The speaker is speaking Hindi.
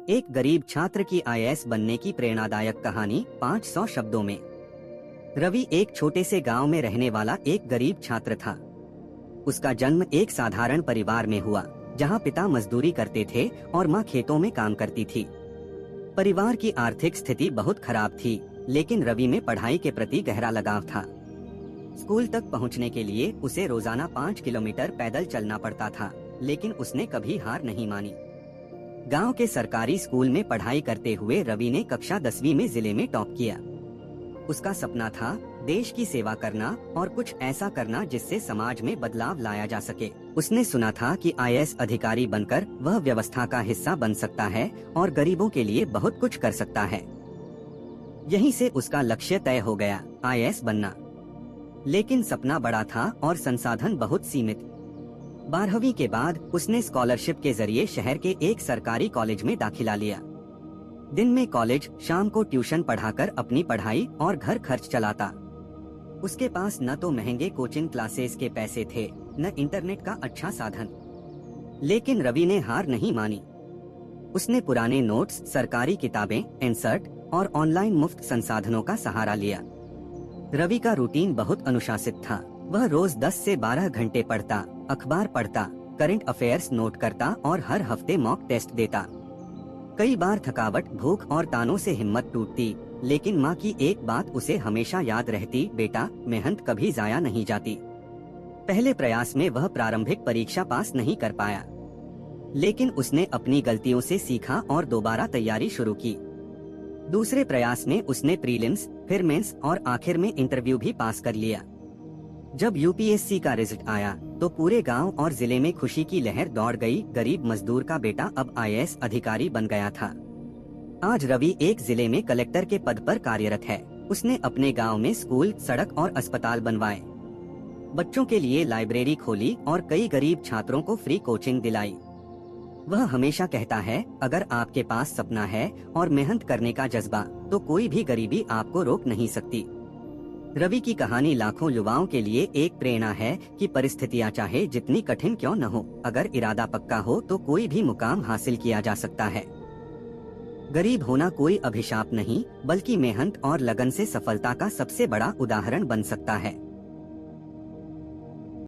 एक गरीब छात्र की आईएएस बनने की प्रेरणादायक कहानी 500 शब्दों में। रवि एक छोटे से गांव में रहने वाला एक गरीब छात्र था। उसका जन्म एक साधारण परिवार में हुआ, जहां पिता मजदूरी करते थे और मां खेतों में काम करती थी। परिवार की आर्थिक स्थिति बहुत खराब थी, लेकिन रवि में पढ़ाई के प्रति गहरा लगाव था। स्कूल तक पहुंचने के लिए उसे रोजाना 5 किलोमीटर पैदल चलना पड़ता था, लेकिन उसने कभी हार नहीं मानी। गांव के सरकारी स्कूल में पढ़ाई करते हुए रवि ने कक्षा 10वीं में जिले में टॉप किया। उसका सपना था देश की सेवा करना और कुछ ऐसा करना जिससे समाज में बदलाव लाया जा सके। उसने सुना था कि आईएएस अधिकारी बनकर वह व्यवस्था का हिस्सा बन सकता है और गरीबों के लिए बहुत कुछ कर सकता है। यहीं से उसका लक्ष्य तय हो गया, आईएएस बनना। लेकिन सपना बड़ा था और संसाधन बहुत सीमित। 12वीं के बाद उसने स्कॉलरशिप के जरिए शहर के एक सरकारी कॉलेज में दाखिला लिया। दिन में कॉलेज, शाम को ट्यूशन पढ़ाकर अपनी पढ़ाई और घर खर्च चलाता। उसके पास न तो महंगे कोचिंग क्लासेस के पैसे थे, न इंटरनेट का अच्छा साधन। लेकिन रवि ने हार नहीं मानी। उसने पुराने नोट्स, सरकारी किताबें, इंसर्ट और ऑनलाइन मुफ्त संसाधनों का सहारा लिया। रवि का रूटीन बहुत अनुशासित था। वह रोज 10 से 12 घंटे पढ़ता, अखबार पढ़ता, करंट अफेयर्स नोट करता और हर हफ्ते मॉक टेस्ट देता। कई बार थकावट, भूख और तानों से हिम्मत टूटती, लेकिन माँ की एक बात उसे हमेशा याद रहती, बेटा, मेहनत कभी जाया नहीं जाती। पहले प्रयास में वह प्रारंभिक परीक्षा पास नहीं कर पाया, लेकिन उसने अपनी गलतियों से सीखा और दोबारा तैयारी शुरू की। दूसरे प्रयास में उसने प्रीलिम्स, फिर मेंस और आखिर में इंटरव्यू भी पास कर लिया। जब यूपीएससी का रिजल्ट आया तो पूरे गांव और जिले में खुशी की लहर दौड़ गई। गरीब मजदूर का बेटा अब आईएएस अधिकारी बन गया था। आज रवि एक जिले में कलेक्टर के पद पर कार्यरत है। उसने अपने गांव में स्कूल, सड़क और अस्पताल बनवाए, बच्चों के लिए लाइब्रेरी खोली और कई गरीब छात्रों को फ्री कोचिंग दिलाई। वह हमेशा कहता है, अगर आपके पास सपना है और मेहनत करने का जज्बा, तो कोई भी गरीबी आपको रोक नहीं सकती। रवि की कहानी लाखों युवाओं के लिए एक प्रेरणा है कि परिस्थितियां चाहे जितनी कठिन क्यों न हो, अगर इरादा पक्का हो तो कोई भी मुकाम हासिल किया जा सकता है। गरीब होना कोई अभिशाप नहीं, बल्कि मेहनत और लगन से सफलता का सबसे बड़ा उदाहरण बन सकता है।